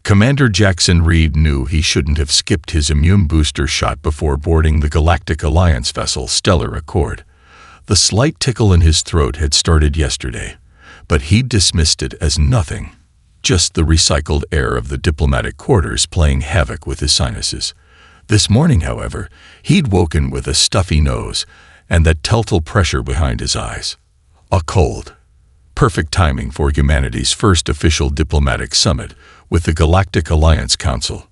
Commander Jackson Reed knew he shouldn't have skipped his immune booster shot before boarding the Galactic Alliance vessel Stellar Accord. The slight tickle in his throat had started yesterday, but he dismissed it as nothing, just the recycled air of the diplomatic quarters playing havoc with his sinuses. This morning, however, he'd woken with a stuffy nose and that telltale pressure behind his eyes. A cold. Perfect timing for humanity's first official diplomatic summit with the Galactic Alliance Council.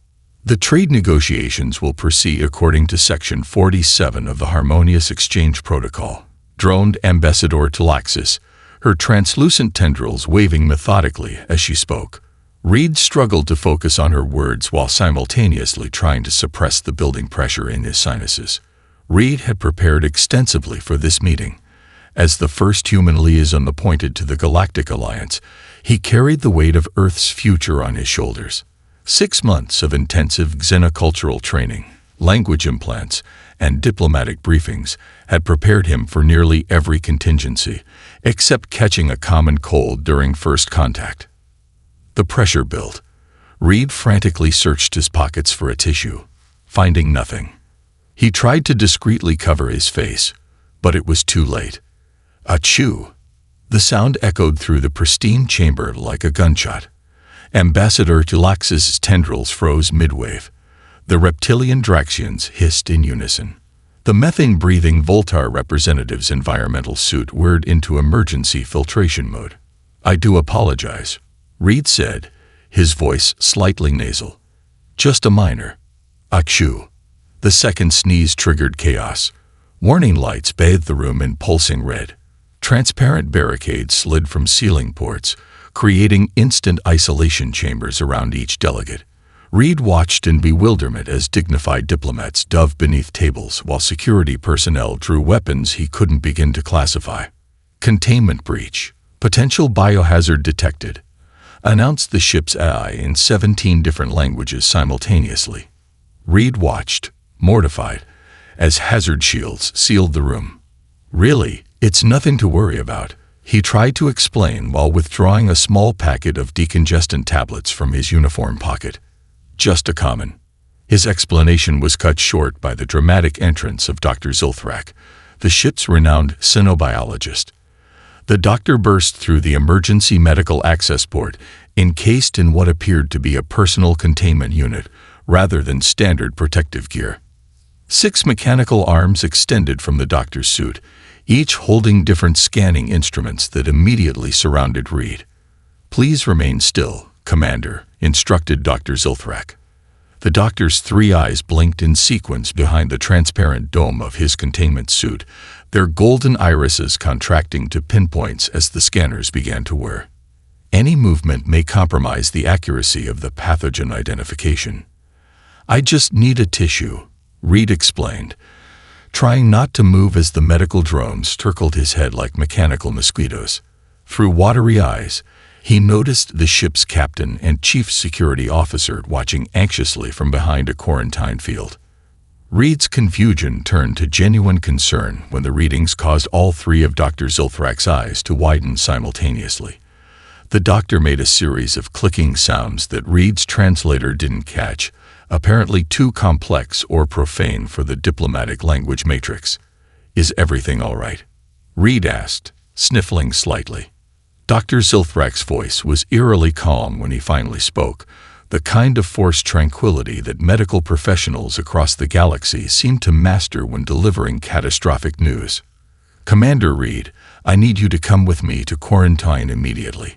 The trade negotiations will proceed according to Section 47 of the Harmonious Exchange Protocol. Droned Ambassador Talaxis, her translucent tendrils waving methodically as she spoke. Reed struggled to focus on her words while simultaneously trying to suppress the building pressure in his sinuses. Reed had prepared extensively for this meeting. As the first human liaison appointed to the Galactic Alliance, he carried the weight of Earth's future on his shoulders. 6 months of intensive xenocultural training, language implants, and diplomatic briefings had prepared him for nearly every contingency, except catching a common cold during first contact. The pressure built. Reed frantically searched his pockets for a tissue, finding nothing. He tried to discreetly cover his face, but it was too late. Achoo! The sound echoed through the pristine chamber like a gunshot. Ambassador Talaxis' tendrils froze mid-wave. The reptilian Draxians hissed in unison. The methane-breathing Voltar representative's environmental suit whirred into emergency filtration mode. "I do apologize," Reed said, his voice slightly nasal. "Just a minor." Achoo! The second sneeze triggered chaos. Warning lights bathed the room in pulsing red. Transparent barricades slid from ceiling ports, creating instant isolation chambers around each delegate. Reed watched in bewilderment as dignified diplomats dove beneath tables while security personnel drew weapons he couldn't begin to classify. Containment breach. Potential biohazard detected. Announced the ship's AI in 17 different languages simultaneously. Reed watched, mortified, as hazard shields sealed the room. "Really, it's nothing to worry about," he tried to explain while withdrawing a small packet of decongestant tablets from his uniform pocket. "Just a common." His explanation was cut short by the dramatic entrance of Dr. Zilthrak, the ship's renowned cynobiologist. The doctor burst through the emergency medical access port, encased in what appeared to be a personal containment unit rather than standard protective gear. 6 mechanical arms extended from the doctor's suit, each holding different scanning instruments that immediately surrounded Reed. "Please remain still, Commander," instructed Dr. Zilthrak. The doctor's 3 eyes blinked in sequence behind the transparent dome of his containment suit, their golden irises contracting to pinpoints as the scanners began to whir. "Any movement may compromise the accuracy of the pathogen identification." "I just need a tissue," Reed explained, trying not to move as the medical drones circled his head like mechanical mosquitoes. Through watery eyes, he noticed the ship's captain and chief security officer watching anxiously from behind a quarantine field. Reed's confusion turned to genuine concern when the readings caused all 3 of Dr. Zilthrak's eyes to widen simultaneously. The doctor made a series of clicking sounds that Reed's translator didn't catch, apparently too complex or profane for the diplomatic language matrix. "Is everything all right?" Reed asked, sniffling slightly. Dr. Zilthrak's voice was eerily calm when he finally spoke, the kind of forced tranquility that medical professionals across the galaxy seem to master when delivering catastrophic news. "Commander Reed, I need you to come with me to quarantine immediately.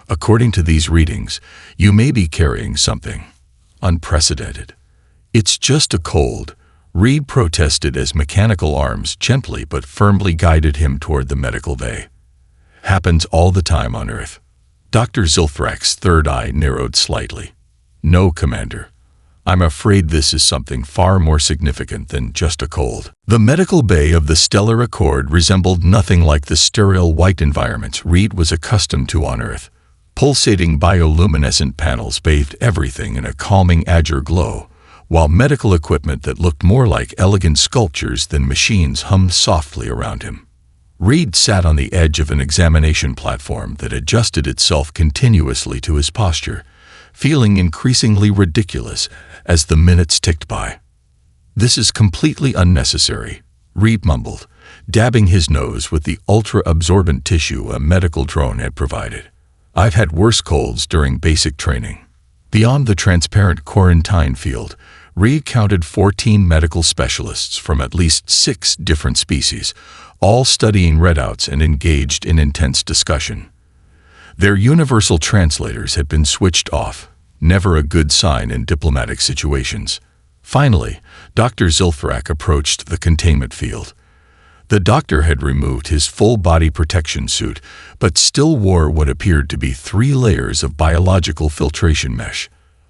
According to these readings, you may be carrying something unprecedented." "It's just a cold," Reed protested as mechanical arms gently but firmly guided him toward the medical bay. "Happens all the time on Earth." Dr. Zilthrak's third eye narrowed slightly. "No, Commander. I'm afraid this is something far more significant than just a cold." The medical bay of the Stellar Accord resembled nothing like the sterile white environments Reed was accustomed to on Earth. Pulsating bioluminescent panels bathed everything in a calming azure glow, while medical equipment that looked more like elegant sculptures than machines hummed softly around him. Reed sat on the edge of an examination platform that adjusted itself continuously to his posture, feeling increasingly ridiculous as the minutes ticked by. "This is completely unnecessary," Reed mumbled, dabbing his nose with the ultra-absorbent tissue a medical drone had provided. "I've had worse colds during basic training." Beyond the transparent quarantine field, Reed counted 14 medical specialists from at least 6 different species, all studying readouts and engaged in intense discussion. Their universal translators had been switched off, never a good sign in diplomatic situations. Finally, Dr. Zilthrak approached the containment field. The doctor had removed his full-body protection suit, but still wore what appeared to be 3 layers of biological filtration mesh.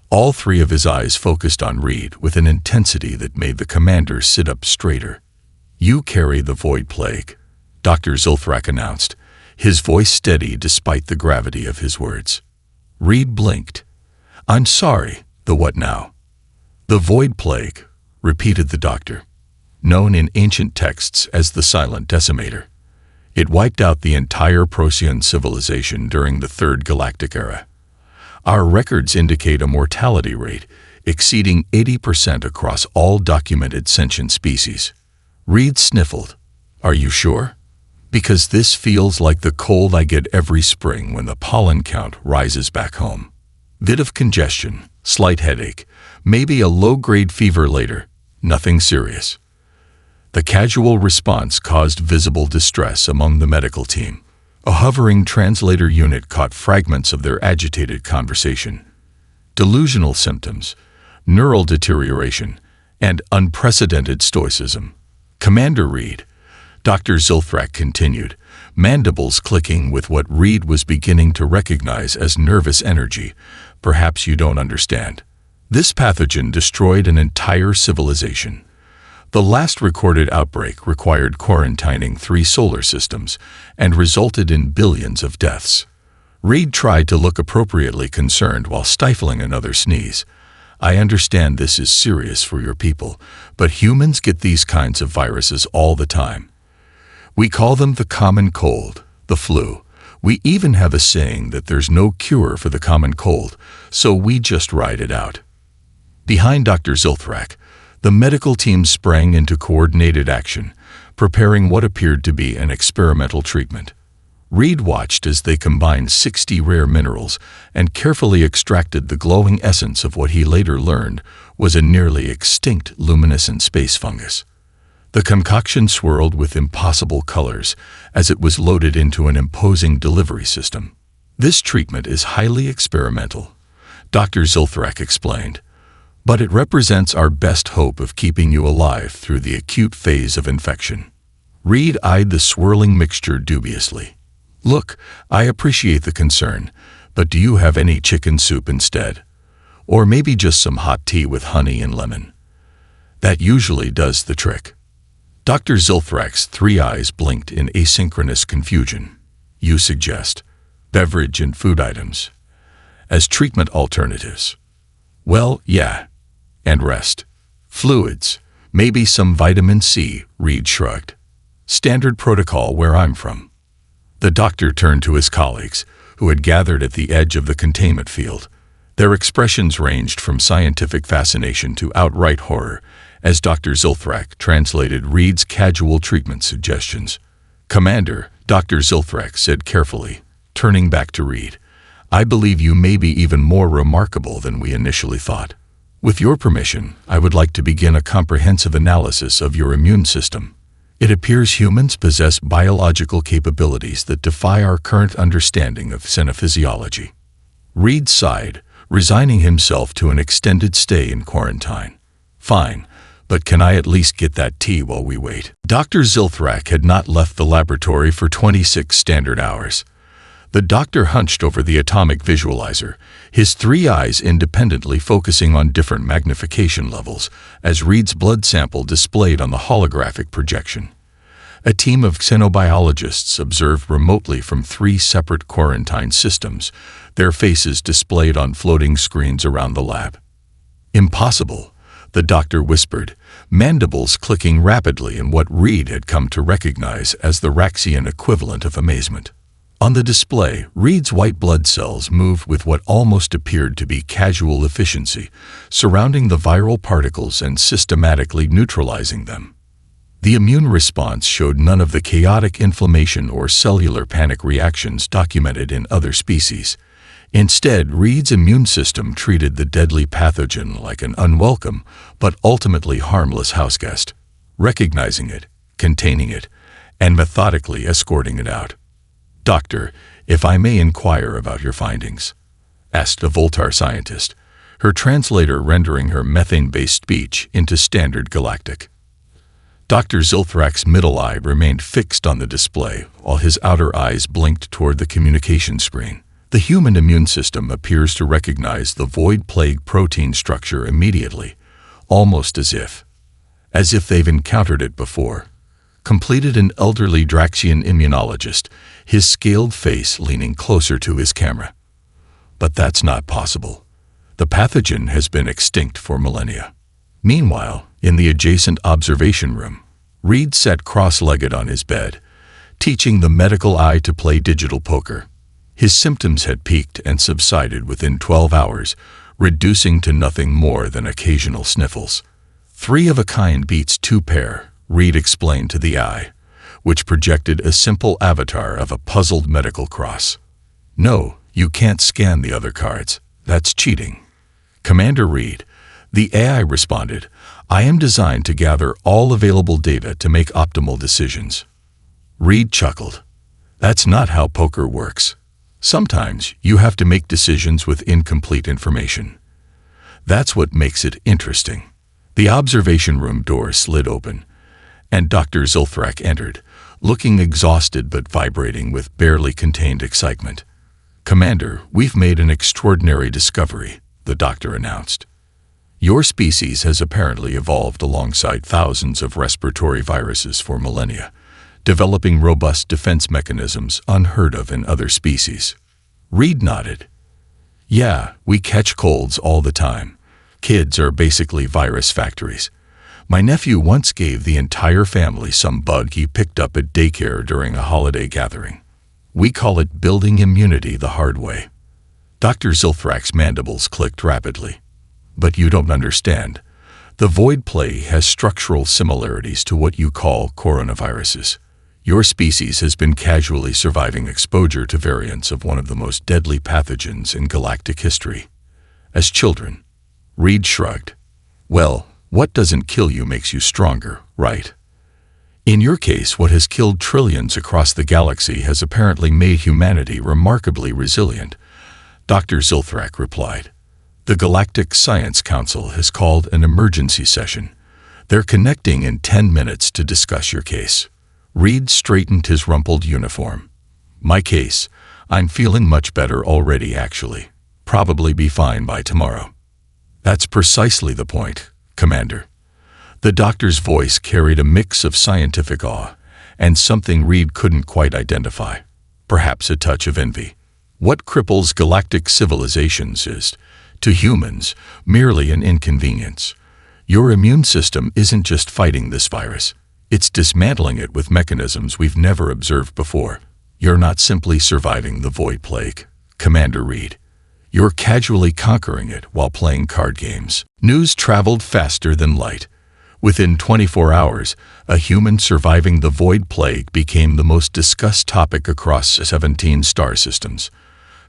All 3 of his eyes focused on Reed with an intensity that made the commander sit up straighter. "You carry the void plague," Dr. Zilthrak announced, his voice steady despite the gravity of his words. Reed blinked. "I'm sorry, the what now?" "The void plague," repeated the doctor, known in ancient texts as the Silent Decimator. It wiped out the entire Procyon civilization during the Third Galactic Era. Our records indicate a mortality rate exceeding 80% across all documented sentient species. Reed sniffled. "Are you sure? Because this feels like the cold I get every spring when the pollen count rises back home. Bit of congestion, slight headache, maybe a low-grade fever later, nothing serious." The casual response caused visible distress among the medical team. A hovering translator unit caught fragments of their agitated conversation. Delusional symptoms, neural deterioration, and unprecedented stoicism. "Commander Reed," Dr. Zilthrak continued, mandibles clicking with what Reed was beginning to recognize as nervous energy. "Perhaps you don't understand. This pathogen destroyed an entire civilization. The last recorded outbreak required quarantining 3 solar systems and resulted in billions of deaths." Reed tried to look appropriately concerned while stifling another sneeze. "I understand this is serious for your people, but humans get these kinds of viruses all the time. We call them the common cold, the flu. We even have a saying that there's no cure for the common cold, so we just ride it out." Behind Dr. Zilthrak, the medical team sprang into coordinated action, preparing what appeared to be an experimental treatment. Reed watched as they combined 60 rare minerals and carefully extracted the glowing essence of what he later learned was a nearly extinct luminescent space fungus. The concoction swirled with impossible colors as it was loaded into an imposing delivery system. "This treatment is highly experimental," Dr. Zilthrak explained, "but it represents our best hope of keeping you alive through the acute phase of infection." Reed eyed the swirling mixture dubiously. "Look, I appreciate the concern, but do you have any chicken soup instead? Or maybe just some hot tea with honey and lemon? That usually does the trick." Dr. Zilthrak's 3 eyes blinked in asynchronous confusion. "You suggest beverage and food items as treatment alternatives?" "Well, yeah. And rest. Fluids, maybe some vitamin C," Reed shrugged. "Standard protocol where I'm from." The doctor turned to his colleagues, who had gathered at the edge of the containment field. Their expressions ranged from scientific fascination to outright horror, as Dr. Zilthrak translated Reed's casual treatment suggestions. "Commander," Dr. Zilthrak said carefully, turning back to Reed, "I believe you may be even more remarkable than we initially thought. With your permission, I would like to begin a comprehensive analysis of your immune system. It appears humans possess biological capabilities that defy our current understanding of xenophysiology." Reed sighed, resigning himself to an extended stay in quarantine. "Fine, but can I at least get that tea while we wait?" Dr. Zilthrak had not left the laboratory for 26 standard hours. The doctor hunched over the atomic visualizer, his 3 eyes independently focusing on different magnification levels, as Reed's blood sample displayed on the holographic projection. A team of xenobiologists observed remotely from 3 separate quarantine systems, their faces displayed on floating screens around the lab. "Impossible," the doctor whispered, mandibles clicking rapidly in what Reed had come to recognize as the Raxian equivalent of amazement. On the display, Reed's white blood cells moved with what almost appeared to be casual efficiency, surrounding the viral particles and systematically neutralizing them. The immune response showed none of the chaotic inflammation or cellular panic reactions documented in other species. Instead, Reed's immune system treated the deadly pathogen like an unwelcome but ultimately harmless houseguest, recognizing it, containing it, and methodically escorting it out. "Doctor, if I may inquire about your findings," asked a Voltar scientist, her translator rendering her methane-based speech into standard Galactic. Dr. Zilthrak's middle eye remained fixed on the display, while his outer eyes blinked toward the communication screen. The human immune system appears to recognize the void plague protein structure immediately, almost as if they've encountered it before, completed an elderly Draxian immunologist, his scaled face leaning closer to his camera. But that's not possible. The pathogen has been extinct for millennia. Meanwhile, in the adjacent observation room, Reed sat cross-legged on his bed, teaching the medical eye to play digital poker. His symptoms had peaked and subsided within 12 hours, reducing to nothing more than occasional sniffles. "Three of a kind beats two pair," Reed explained to the eye, which projected a simple avatar of a puzzled medical cross. "No, you can't scan the other cards. That's cheating." "Commander Reed," the AI responded, "I am designed to gather all available data to make optimal decisions." Reed chuckled. "That's not how poker works. Sometimes you have to make decisions with incomplete information. That's what makes it interesting." The observation room door slid open, and Dr. Zilthrak entered, looking exhausted but vibrating with barely contained excitement. "Commander, we've made an extraordinary discovery," the doctor announced. "Your species has apparently evolved alongside thousands of respiratory viruses for millennia, developing robust defense mechanisms unheard of in other species." Reed nodded. "Yeah, we catch colds all the time. Kids are basically virus factories. My nephew once gave the entire family some bug he picked up at daycare during a holiday gathering. We call it building immunity the hard way." Dr. Zilthrak's mandibles clicked rapidly. "But you don't understand. The void plague has structural similarities to what you call coronaviruses. Your species has been casually surviving exposure to variants of one of the most deadly pathogens in galactic history. As children." Reed shrugged. "Well, what doesn't kill you makes you stronger, right? In your case, what has killed trillions across the galaxy has apparently made humanity remarkably resilient," Dr. Zilthrak replied. "The Galactic Science Council has called an emergency session. They're connecting in 10 minutes to discuss your case." Reed straightened his rumpled uniform. "My case? I'm feeling much better already, actually. Probably be fine by tomorrow." "That's precisely the point, Commander." The doctor's voice carried a mix of scientific awe and something Reed couldn't quite identify, perhaps a touch of envy. "What cripples galactic civilizations is, to humans, merely an inconvenience. Your immune system isn't just fighting this virus. It's dismantling it with mechanisms we've never observed before. You're not simply surviving the void plague, Commander Reed. You're casually conquering it while playing card games." News traveled faster than light. Within 24 hours, a human surviving the void plague became the most discussed topic across 17 star systems.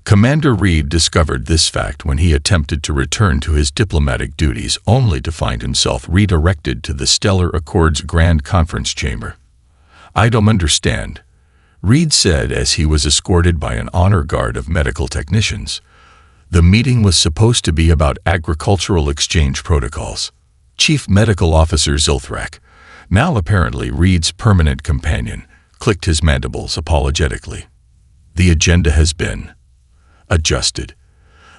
Commander Reed discovered this fact when he attempted to return to his diplomatic duties only to find himself redirected to the Stellar Accord's Grand Conference Chamber. "I don't understand," Reed said as he was escorted by an honor guard of medical technicians. The meeting was supposed to be about agricultural exchange protocols. Chief Medical Officer Zilthrak, now apparently Reed's permanent companion, clicked his mandibles apologetically. "The agenda has been adjusted.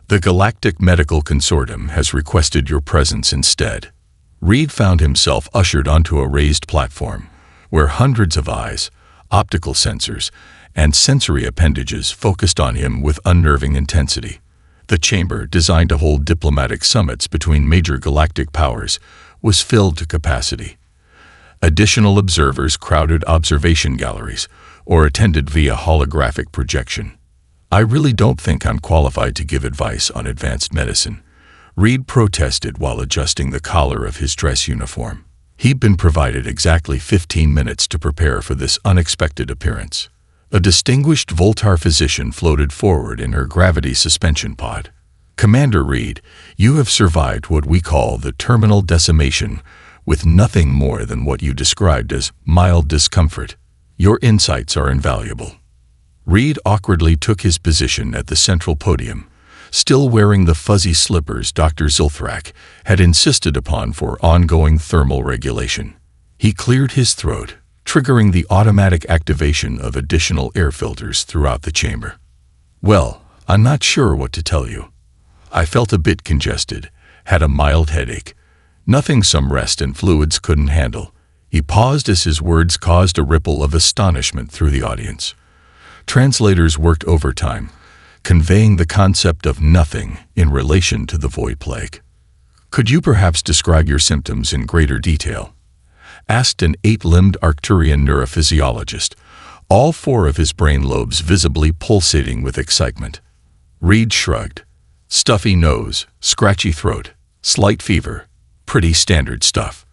The Galactic Medical Consortium has requested your presence instead." Reed found himself ushered onto a raised platform, where hundreds of eyes, optical sensors, and sensory appendages focused on him with unnerving intensity. The chamber, designed to hold diplomatic summits between major galactic powers, was filled to capacity. Additional observers crowded observation galleries, or attended via holographic projection. I really don't think I'm qualified to give advice on advanced medicine, Reed protested while adjusting the collar of his dress uniform. He'd been provided exactly 15 minutes to prepare for this unexpected appearance. A distinguished Voltar physician floated forward in her gravity suspension pod. Commander Reed, you have survived what we call the terminal decimation with nothing more than what you described as mild discomfort. Your insights are invaluable. Reed awkwardly took his position at the central podium, still wearing the fuzzy slippers Dr. Zulthrak had insisted upon for ongoing thermal regulation. He cleared his throat, triggering the automatic activation of additional air filters throughout the chamber. Well, I'm not sure what to tell you. I felt a bit congested, had a mild headache, nothing some rest and fluids couldn't handle. He paused as his words caused a ripple of astonishment through the audience. Translators worked overtime, conveying the concept of nothing in relation to the void plague. Could you perhaps describe your symptoms in greater detail? Asked an 8-limbed Arcturian neurophysiologist, all 4 of his brain lobes visibly pulsating with excitement. Reed shrugged. Stuffy nose, scratchy throat, slight fever. Pretty standard stuff.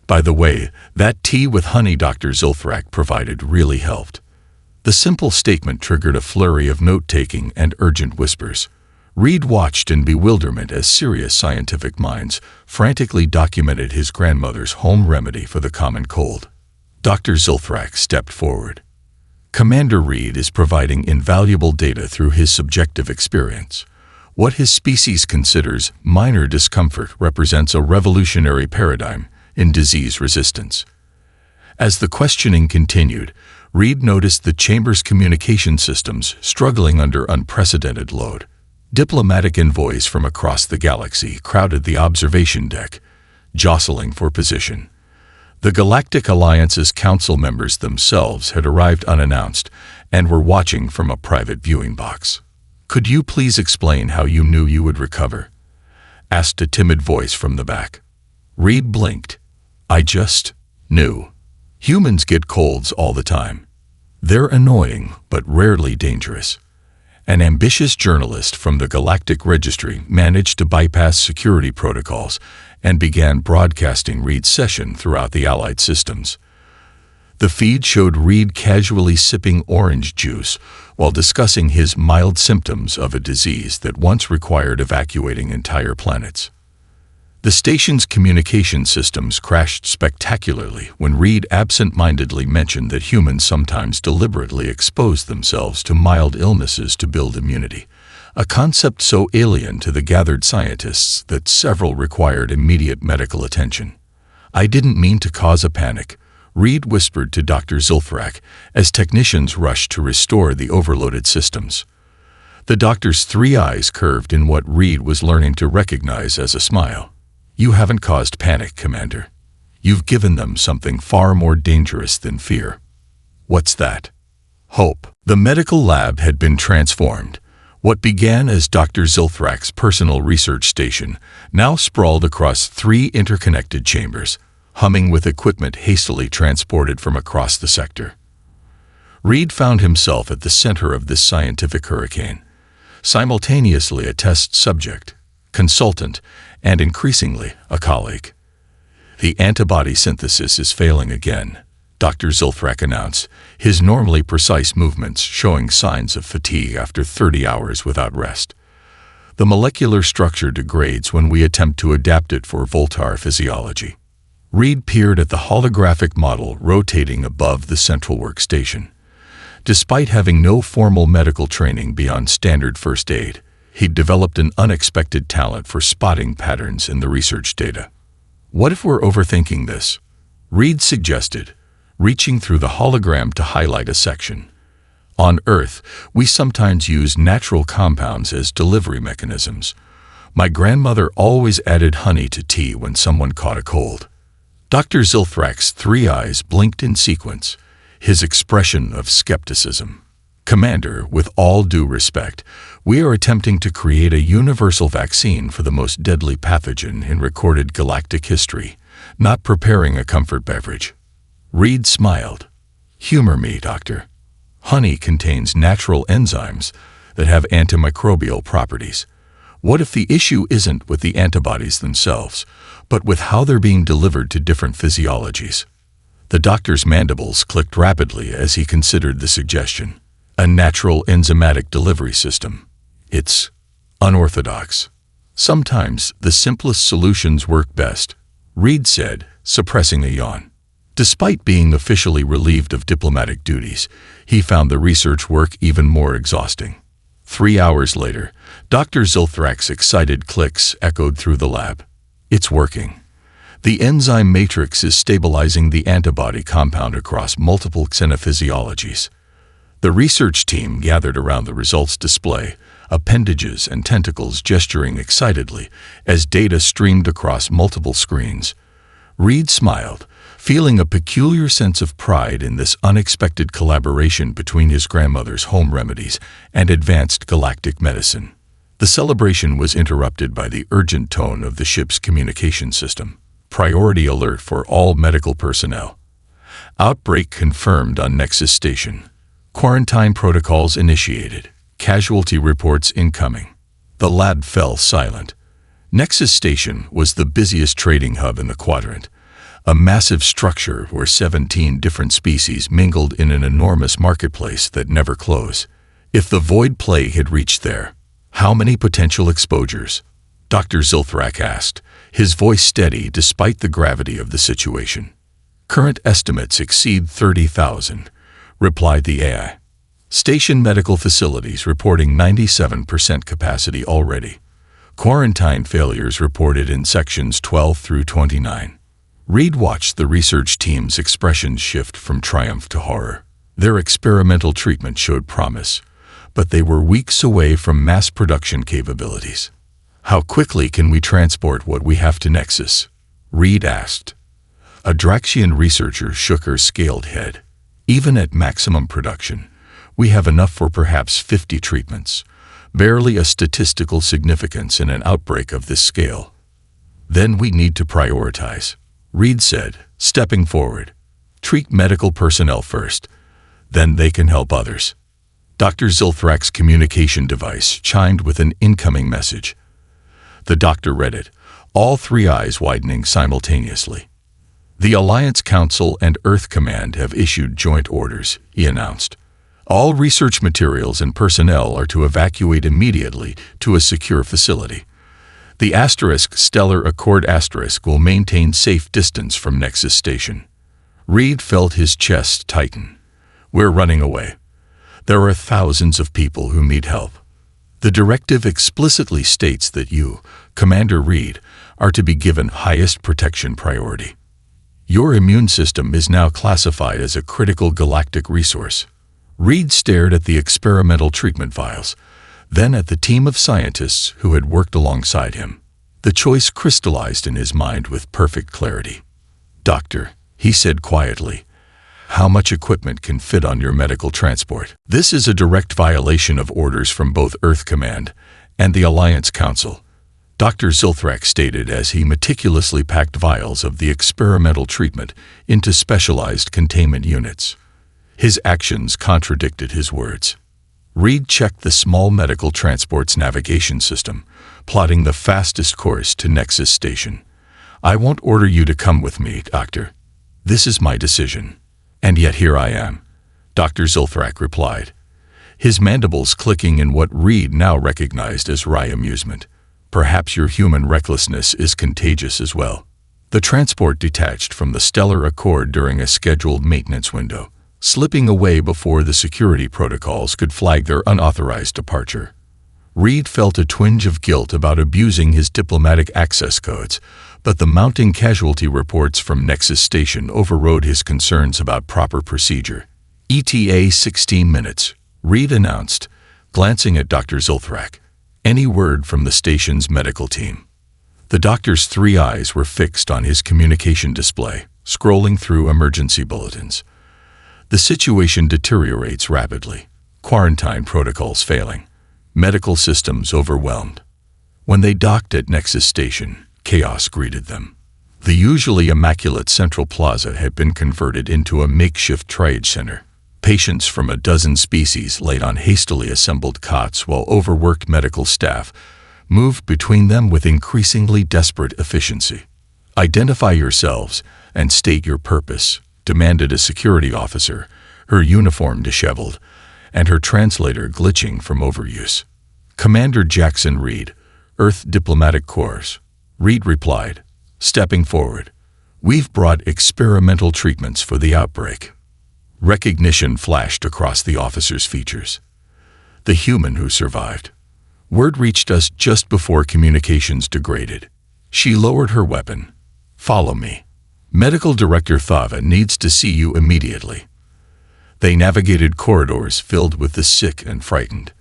By the way, that tea with honey Dr. Zulthrak provided really helped. The simple statement triggered a flurry of note-taking and urgent whispers. Reed watched in bewilderment as serious scientific minds frantically documented his grandmother's home remedy for the common cold. Dr. Zulthrak stepped forward. Commander Reed is providing invaluable data through his subjective experience. What his species considers minor discomfort represents a revolutionary paradigm in disease resistance. As the questioning continued, Reed noticed the chamber's communication systems struggling under unprecedented load. Diplomatic envoys from across the galaxy crowded the observation deck, jostling for position. The Galactic Alliance's council members themselves had arrived unannounced and were watching from a private viewing box. Could you please explain how you knew you would recover? Asked a timid voice from the back. Reed blinked. I just knew. Humans get colds all the time. They're annoying, but rarely dangerous. An ambitious journalist from the Galactic Registry managed to bypass security protocols and began broadcasting Reed's session throughout the Allied systems. The feed showed Reed casually sipping orange juice while discussing his mild symptoms of a disease that once required evacuating entire planets. The station's communication systems crashed spectacularly when Reed absent-mindedly mentioned that humans sometimes deliberately expose themselves to mild illnesses to build immunity, a concept so alien to the gathered scientists that several required immediate medical attention. I didn't mean to cause a panic, Reed whispered to Dr. Zulthrak as technicians rushed to restore the overloaded systems. The doctor's 3 eyes curved in what Reed was learning to recognize as a smile. You haven't caused panic, Commander. You've given them something far more dangerous than fear. What's that? Hope. The medical lab had been transformed. What began as Dr. Zulthrak's personal research station now sprawled across 3 interconnected chambers, humming with equipment hastily transported from across the sector. Reed found himself at the center of this scientific hurricane, simultaneously a test subject, consultant, and increasingly a colleague. The antibody synthesis is failing again, Dr. Zulthrak announced, his normally precise movements showing signs of fatigue after 30 hours without rest. The molecular structure degrades when we attempt to adapt it for Voltar physiology. Reed peered at the holographic model rotating above the central workstation. Despite having no formal medical training beyond standard first aid, he'd developed an unexpected talent for spotting patterns in the research data. What if we're overthinking this? Reed suggested, reaching through the hologram to highlight a section. On Earth, we sometimes use natural compounds as delivery mechanisms. My grandmother always added honey to tea when someone caught a cold. Dr. Zulthrak's 3 eyes blinked in sequence, his expression of skepticism. Commander, with all due respect, we are attempting to create a universal vaccine for the most deadly pathogen in recorded galactic history, not preparing a comfort beverage. Reed smiled. Humor me, Doctor. Honey contains natural enzymes that have antimicrobial properties. What if the issue isn't with the antibodies themselves, but with how they're being delivered to different physiologies? The doctor's mandibles clicked rapidly as he considered the suggestion. A natural enzymatic delivery system. It's unorthodox. Sometimes the simplest solutions work best, Reed said, suppressing a yawn. Despite being officially relieved of diplomatic duties, he found the research work even more exhausting. 3 hours later, Dr. Zilthrak's excited clicks echoed through the lab. It's working. The enzyme matrix is stabilizing the antibody compound across multiple xenophysiologies. The research team gathered around the results display, appendages and tentacles gesturing excitedly as data streamed across multiple screens. Reed smiled, feeling a peculiar sense of pride in this unexpected collaboration between his grandmother's home remedies and advanced galactic medicine. The celebration was interrupted by the urgent tone of the ship's communication system. Priority alert for all medical personnel. Outbreak confirmed on Nexus station. Quarantine protocols initiated. Casualty reports incoming. The lab fell silent. Nexus station was the busiest trading hub in the quadrant, a massive structure where 17 different species mingled in an enormous marketplace that never closed. If the void plague had reached there, how many potential exposures? Dr. Zilthrak asked, his voice steady despite the gravity of the situation. Current estimates exceed 30,000, replied the AI. Station medical facilities reporting 97% capacity already. Quarantine failures reported in sections 12 through 29. Reed watched the research team's expressions shift from triumph to horror. Their experimental treatment showed promise, but they were weeks away from mass production capabilities. How quickly can we transport what we have to Nexus? Reed asked. A Draxian researcher shook her scaled head. Even at maximum production, we have enough for perhaps 50 treatments, barely a statistical significance in an outbreak of this scale. Then we need to prioritize, Reed said, stepping forward. Treat medical personnel first, then they can help others. Dr. Zilthrak's communication device chimed with an incoming message. The doctor read it, all three eyes widening simultaneously. The Alliance Council and Earth Command have issued joint orders, he announced. All research materials and personnel are to evacuate immediately to a secure facility. The Stellar Accord will maintain safe distance from Nexus Station. Reed felt his chest tighten. We're running away. There are thousands of people who need help. The directive explicitly states that you, Commander Reed, are to be given highest protection priority. Your immune system is now classified as a critical galactic resource. Reed stared at the experimental treatment vials, then at the team of scientists who had worked alongside him. The choice crystallized in his mind with perfect clarity. Doctor, he said quietly, how much equipment can fit on your medical transport? This is a direct violation of orders from both Earth Command and the Alliance Council, Dr. Zilthrak stated as he meticulously packed vials of the experimental treatment into specialized containment units. His actions contradicted his words. Reed checked the small medical transport's navigation system, plotting the fastest course to Nexus Station. I won't order you to come with me, Doctor. This is my decision. And yet here I am, Dr. Zilthrak replied, his mandibles clicking in what Reed now recognized as wry amusement. Perhaps your human recklessness is contagious as well. The transport detached from the Stellar Accord during a scheduled maintenance window, slipping away before the security protocols could flag their unauthorized departure. Reed felt a twinge of guilt about abusing his diplomatic access codes, but the mounting casualty reports from Nexus Station overrode his concerns about proper procedure. ETA 16 minutes, Reed announced, glancing at Dr. Zilthrak. Any word from the station's medical team? The doctor's three eyes were fixed on his communication display, scrolling through emergency bulletins. The situation deteriorates rapidly. Quarantine protocols failing. Medical systems overwhelmed. When they docked at Nexus Station, chaos greeted them. The usually immaculate central plaza had been converted into a makeshift triage center. Patients from a dozen species laid on hastily assembled cots while overworked medical staff moved between them with increasingly desperate efficiency. "Identify yourselves and state your purpose," demanded a security officer, her uniform disheveled, and her translator glitching from overuse. "Commander Jackson Reed, Earth Diplomatic Corps." Reed replied, stepping forward. "We've brought experimental treatments for the outbreak." Recognition flashed across the officer's features. The human who survived. Word reached us just before communications degraded. She lowered her weapon. "Follow me. Medical Director Thava needs to see you immediately." They navigated corridors filled with the sick and frightened.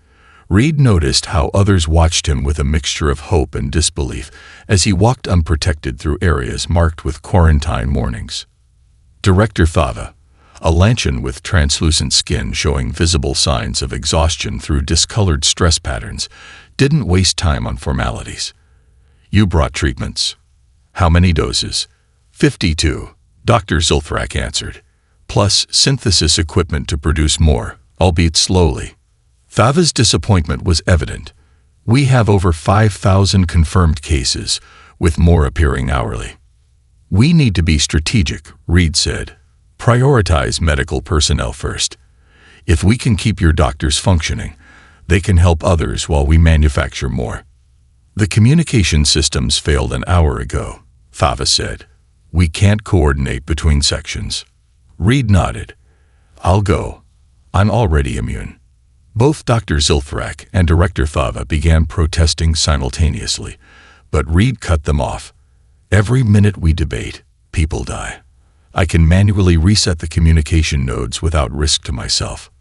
Reed noticed how others watched him with a mixture of hope and disbelief as he walked unprotected through areas marked with quarantine warnings. Director Thava, a Lanchan with translucent skin showing visible signs of exhaustion through discolored stress patterns, didn't waste time on formalities. "You brought treatments. How many doses?" 52, Dr. Zulthrak answered, "plus synthesis equipment to produce more, albeit slowly." Thava's disappointment was evident. "We have over 5,000 confirmed cases, with more appearing hourly." "We need to be strategic," Reed said. "Prioritize medical personnel first. If we can keep your doctors functioning, they can help others while we manufacture more." "The communication systems failed an hour ago," Thava said. "We can't coordinate between sections." Reed nodded. "I'll go. I'm already immune." Both Dr. Zulthrak and Director Thava began protesting simultaneously, but Reed cut them off. "Every minute we debate, people die. I can manually reset the communication nodes without risk to myself."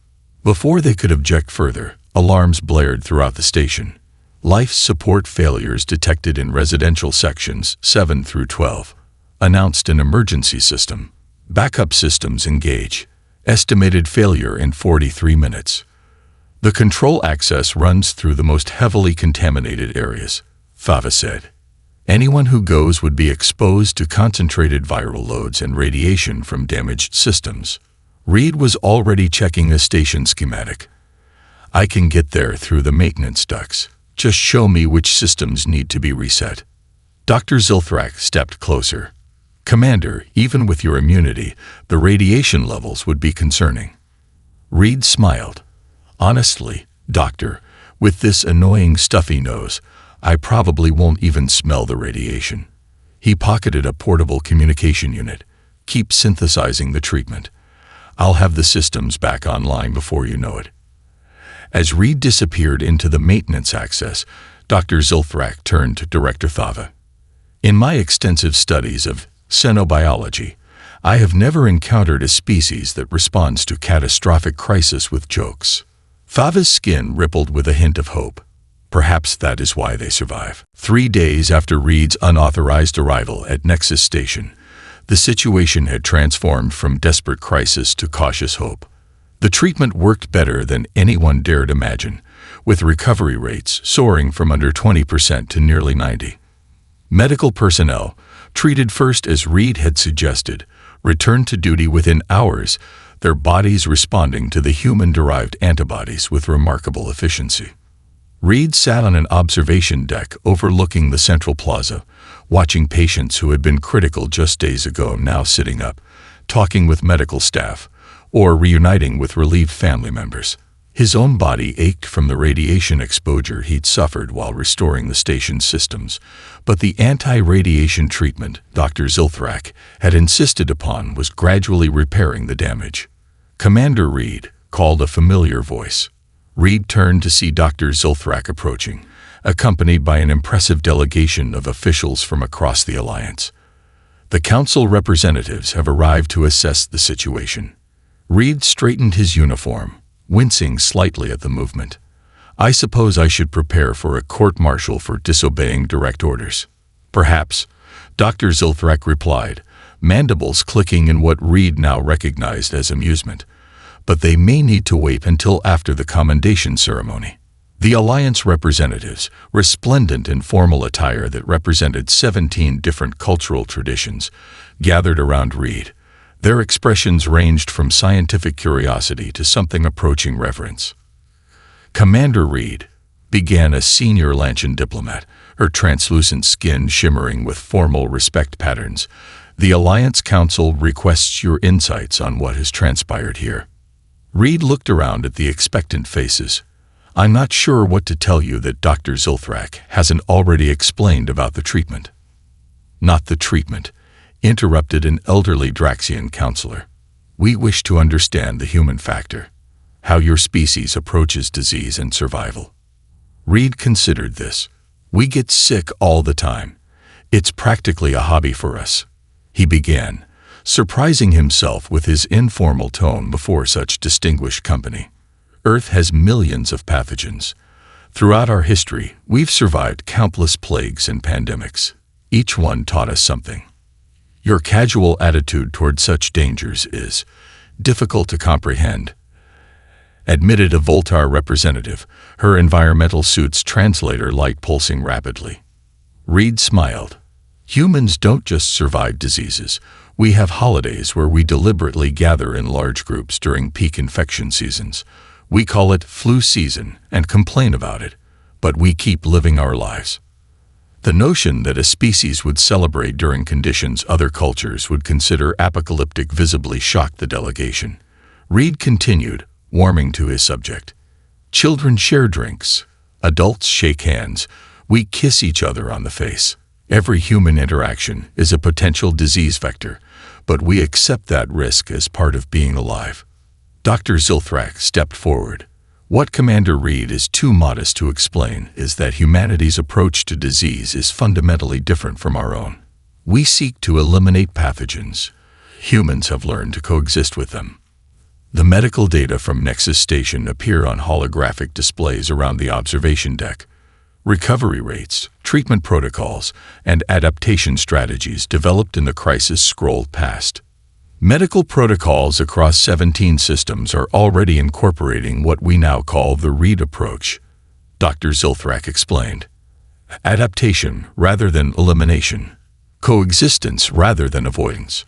Before they could object further, alarms blared throughout the station. "Life support failures detected in residential sections 7 through 12. Announced an emergency system. Backup systems engage. Estimated failure in 43 minutes. The control access runs through the most heavily contaminated areas," Thava said. "Anyone who goes would be exposed to concentrated viral loads and radiation from damaged systems." Reed was already checking a station schematic. "I can get there through the maintenance ducts. Just show me which systems need to be reset." Dr. Zulthrak stepped closer. "Commander, even with your immunity, the radiation levels would be concerning." Reed smiled. "Honestly, Doctor, with this annoying stuffy nose, I probably won't even smell the radiation." He pocketed a portable communication unit. "Keep synthesizing the treatment. I'll have the systems back online before you know it." As Reed disappeared into the maintenance access, Dr. Zulthrak turned to Director Thava. "In my extensive studies of xenobiology, I have never encountered a species that responds to catastrophic crisis with jokes." Thava's skin rippled with a hint of hope. Perhaps that is why they survive. 3 days after Reed's unauthorized arrival at Nexus Station, the situation had transformed from desperate crisis to cautious hope. The treatment worked better than anyone dared imagine, with recovery rates soaring from under 20% to nearly 90%. Medical personnel, treated first as Reed had suggested, returned to duty within hours, their bodies responding to the human-derived antibodies with remarkable efficiency. Reed sat on an observation deck overlooking the central plaza, watching patients who had been critical just days ago now sitting up, talking with medical staff, or reuniting with relieved family members. His own body ached from the radiation exposure he'd suffered while restoring the station's systems, but the anti-radiation treatment Dr. Zulthrak had insisted upon was gradually repairing the damage. "Commander Reed," called a familiar voice. Reed turned to see Dr. Zulthrak approaching, accompanied by an impressive delegation of officials from across the Alliance. "The Council representatives have arrived to assess the situation." Reed straightened his uniform, wincing slightly at the movement. "I suppose I should prepare for a court-martial for disobeying direct orders." "Perhaps," Dr. Zulthrak replied, mandibles clicking in what Reed now recognized as amusement. "But they may need to wait until after the commendation ceremony." The Alliance representatives, resplendent in formal attire that represented 17 different cultural traditions, gathered around Reed, Their expressions ranged from scientific curiosity to something approaching reverence. Commander Reed began, a senior Lanchan diplomat, her translucent skin shimmering with formal respect patterns. The Alliance Council requests your insights on what has transpired here. Reed looked around at the expectant faces. I'm not sure what to tell you that Dr. Zilthrak hasn't already explained about the treatment. Not the treatment, interrupted an elderly Draxian counselor. We wish to understand the human factor, how your species approaches disease and survival. Reed considered this. We get sick all the time. It's practically a hobby for us. He began, surprising himself with his informal tone before such distinguished company. Earth has millions of pathogens. Throughout our history, we've survived countless plagues and pandemics. Each one taught us something. Your casual attitude toward such dangers is difficult to comprehend, admitted a Voltar representative, her environmental suit's translator light pulsing rapidly. Reed smiled. Humans don't just survive diseases. We have holidays where we deliberately gather in large groups during peak infection seasons. We call it flu season and complain about it, but we keep living our lives. The notion that a species would celebrate during conditions other cultures would consider apocalyptic visibly shocked the delegation. Reed continued, warming to his subject. Children share drinks. Adults shake hands. We kiss each other on the face. Every human interaction is a potential disease vector, but we accept that risk as part of being alive. Dr. Zilthrak stepped forward. What Commander Reed is too modest to explain is that humanity's approach to disease is fundamentally different from our own. We seek to eliminate pathogens. Humans have learned to coexist with them. The medical data from Nexus Station appear on holographic displays around the observation deck. Recovery rates, treatment protocols, and adaptation strategies developed in the crisis scrolled past. Medical protocols across 17 systems are already incorporating what we now call the Reed approach, Dr. Zilthrak explained. Adaptation rather than elimination. Coexistence rather than avoidance.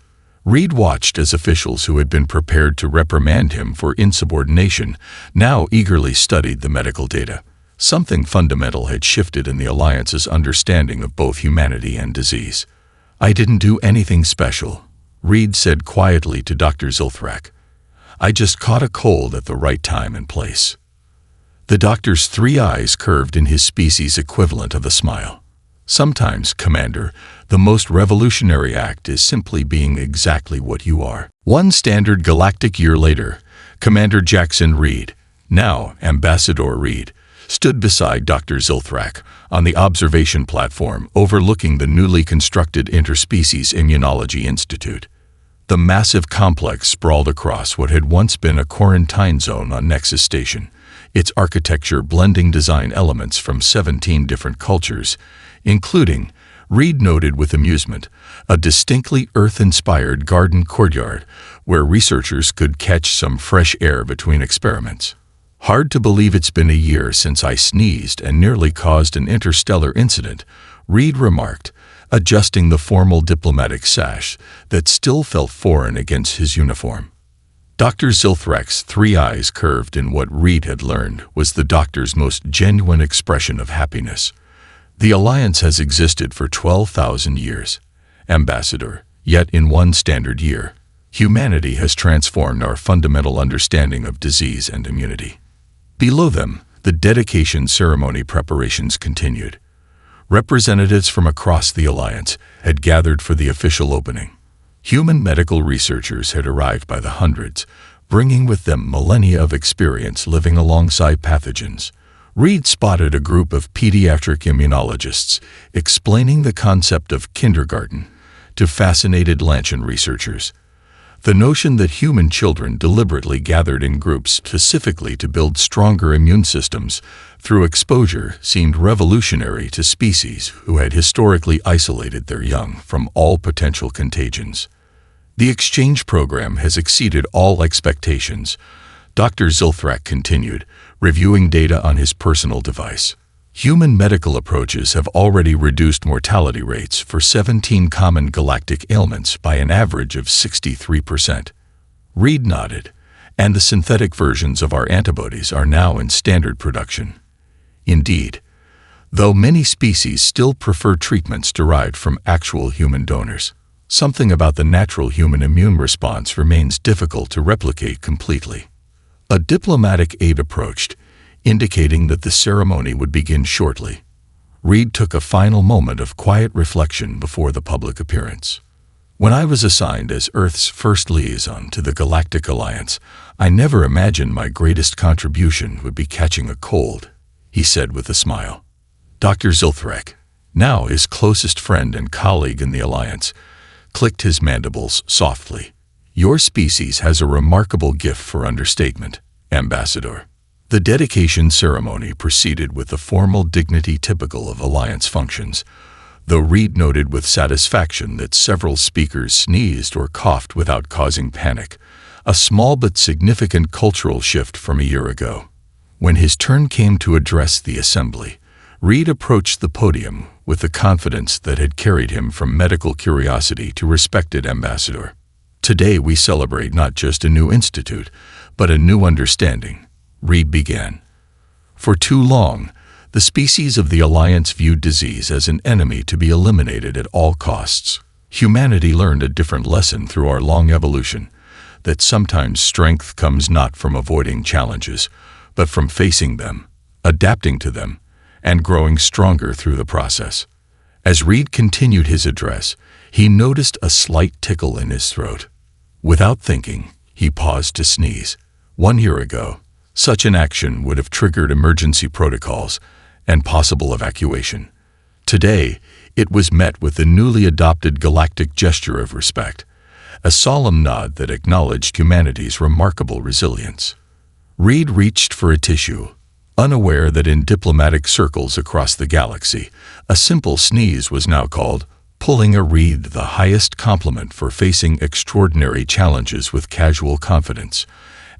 Reed watched as officials who had been prepared to reprimand him for insubordination now eagerly studied the medical data. Something fundamental had shifted in the Alliance's understanding of both humanity and disease. I didn't do anything special, Reed said quietly to Dr. Zilthrak. I just caught a cold at the right time and place. The doctor's three eyes curved in his species' equivalent of a smile. Sometimes, Commander, the most revolutionary act is simply being exactly what you are. One standard galactic year later, Commander Jackson Reed, now Ambassador Reed, stood beside Dr. Zilthrak on the observation platform overlooking the newly constructed Interspecies Immunology Institute. The massive complex sprawled across what had once been a quarantine zone on Nexus Station, its architecture blending design elements from 17 different cultures, including, Reed noted with amusement, a distinctly Earth-inspired garden courtyard where researchers could catch some fresh air between experiments. Hard to believe it's been a year since I sneezed and nearly caused an interstellar incident, Reed remarked, adjusting the formal diplomatic sash that still felt foreign against his uniform. Dr. Zilthrak's three eyes curved in what Reed had learned was the doctor's most genuine expression of happiness. The Alliance has existed for 12,000 years, Ambassador, yet in one standard year, humanity has transformed our fundamental understanding of disease and immunity. Below them, the dedication ceremony preparations continued. Representatives from across the Alliance had gathered for the official opening. Human medical researchers had arrived by the hundreds, bringing with them millennia of experience living alongside pathogens. Reed spotted a group of pediatric immunologists explaining the concept of kindergarten to fascinated Lanchan researchers. The notion that human children deliberately gathered in groups specifically to build stronger immune systems through exposure seemed revolutionary to species who had historically isolated their young from all potential contagions. The exchange program has exceeded all expectations, Dr. Zilthrak continued, reviewing data on his personal device. Human medical approaches have already reduced mortality rates for 17 common galactic ailments by an average of 63%. Reed nodded, and the synthetic versions of our antibodies are now in standard production. Indeed, though many species still prefer treatments derived from actual human donors, something about the natural human immune response remains difficult to replicate completely. A diplomatic aide approached, indicating that the ceremony would begin shortly. Reed took a final moment of quiet reflection before the public appearance. When I was assigned as Earth's first liaison to the Galactic Alliance, I never imagined my greatest contribution would be catching a cold, he said with a smile. Dr. Zilthrek, now his closest friend and colleague in the Alliance, clicked his mandibles softly. Your species has a remarkable gift for understatement, Ambassador. The dedication ceremony proceeded with the formal dignity typical of Alliance functions, though Reed noted with satisfaction that several speakers sneezed or coughed without causing panic, a small but significant cultural shift from a year ago. When his turn came to address the assembly, Reed approached the podium with the confidence that had carried him from medical curiosity to respected ambassador. Today we celebrate not just a new institute, but a new understanding, Reed began. For too long, the species of the Alliance viewed disease as an enemy to be eliminated at all costs. Humanity learned a different lesson through our long evolution, that sometimes strength comes not from avoiding challenges, but from facing them, adapting to them, and growing stronger through the process. As Reed continued his address, he noticed a slight tickle in his throat. Without thinking, he paused to sneeze. 1 year ago, such an action would have triggered emergency protocols and possible evacuation. Today, it was met with the newly adopted galactic gesture of respect, a solemn nod that acknowledged humanity's remarkable resilience. Reed reached for a tissue, unaware that in diplomatic circles across the galaxy, a simple sneeze was now called pulling a Reed the highest compliment for facing extraordinary challenges with casual confidence.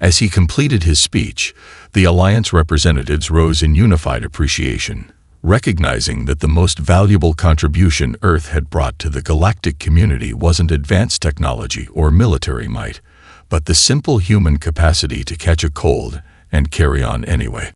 As he completed his speech, the Alliance representatives rose in unified appreciation, recognizing that the most valuable contribution Earth had brought to the galactic community wasn't advanced technology or military might, but the simple human capacity to catch a cold and carry on anyway.